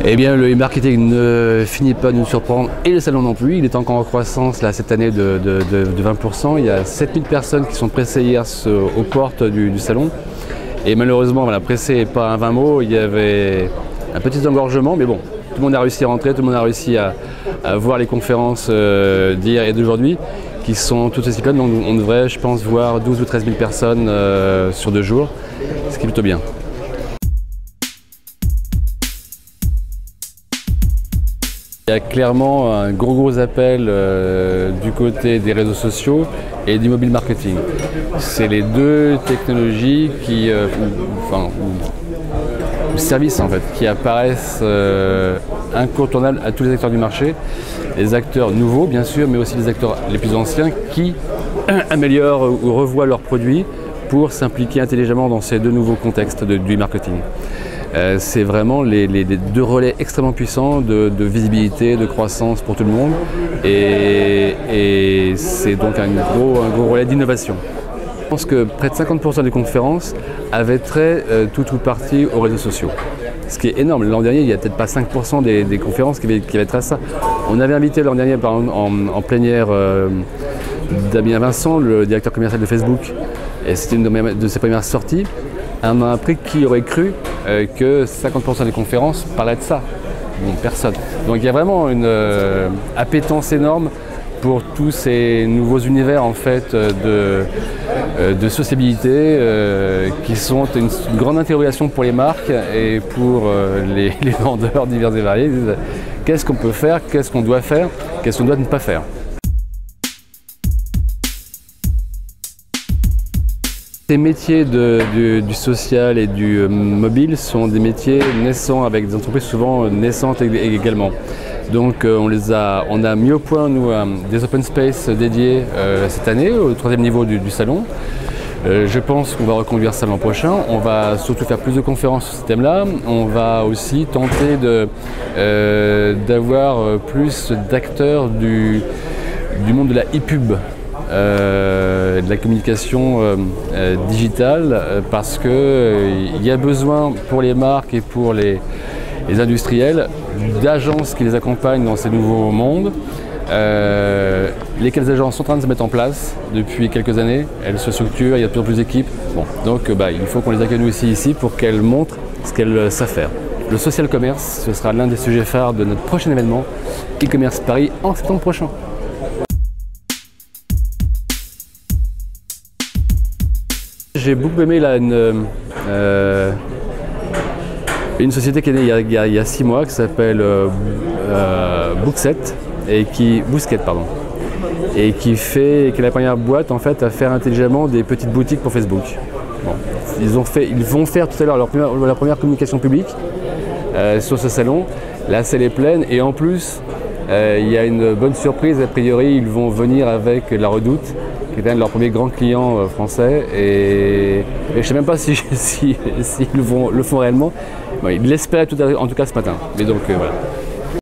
Eh bien, le e-marketing ne finit pas de nous surprendre et le salon non plus. Il est encore en croissance là, cette année de 20%. Il y a 7000 personnes qui sont pressées hier aux portes du salon. Et malheureusement, voilà, pressé pas un 20 mots, il y avait un petit engorgement, mais bon, tout le monde a réussi à rentrer, tout le monde a réussi à voir les conférences d'hier et d'aujourd'hui, qui sont toutes aussi pleines. Donc on devrait, je pense, voir 12 ou 13 000 personnes sur 2 jours, ce qui est plutôt bien. Il y a clairement un gros appel du côté des réseaux sociaux et du mobile marketing. C'est les deux technologies qui, ou services en fait, qui apparaissent incontournables à tous les acteurs du marché. Les acteurs nouveaux bien sûr, mais aussi les acteurs les plus anciens qui améliorent ou revoient leurs produits pour s'impliquer intelligemment dans ces deux nouveaux contextes du marketing. C'est vraiment les deux relais extrêmement puissants de visibilité, de croissance pour tout le monde et c'est donc un gros relais d'innovation. Je pense que près de 50% des conférences avaient trait tout ou partie aux réseaux sociaux. Ce qui est énorme. L'an dernier, il n'y a peut-être pas 5% des conférences qui avaient trait à ça. On avait invité l'an dernier par exemple, en plénière Damien Vincent, le directeur commercial de Facebook, et c'était une de ses premières sorties. Un an après, qui aurait cru que 50% des conférences parlaient de ça? Bon, personne. Donc il y a vraiment une appétence énorme pour tous ces nouveaux univers en fait, de sociabilité qui sont une grande interrogation pour les marques et pour les vendeurs divers et variés. Qu'est-ce qu'on peut faire? Qu'est-ce qu'on doit faire? Qu'est-ce qu'on doit ne pas faire? Les métiers du social et du mobile sont des métiers naissants avec des entreprises souvent naissantes également. Donc on a mis au point nous des open space dédiés cette année au 3e niveau du salon. Je pense qu'on va reconduire ça l'an prochain. On va surtout faire plus de conférences sur ce thème-là. On va aussi tenter d'avoir plus d'acteurs du monde de la e-pub. De la communication digitale parce qu'il y a besoin pour les marques et pour les industriels d'agences qui les accompagnent dans ces nouveaux mondes. Lesquelles agences sont en train de se mettre en place depuis quelques années, elles se structurent, il y a de plus en plus d'équipes. Bon, donc il faut qu'on les accueille nous aussi ici pour qu'elles montrent ce qu'elles savent faire. Le social commerce, ce sera l'un des sujets phares de notre prochain événement, e-commerce Paris en septembre prochain. J'ai beaucoup aimé là, une société qui est née il y a 6 mois qui s'appelle Bousquet et qui est la première boîte en fait à faire intelligemment des petites boutiques pour Facebook. Bon, ils vont faire tout à l'heure leur première communication publique sur ce salon. La salle est pleine et en plus il y a une bonne surprise, a priori ils vont venir avec La Redoute, qui est un de leurs premiers grands clients français et je ne sais même pas s'ils le font réellement. Bon, ils l'espèrent en tout cas ce matin. Et donc voilà.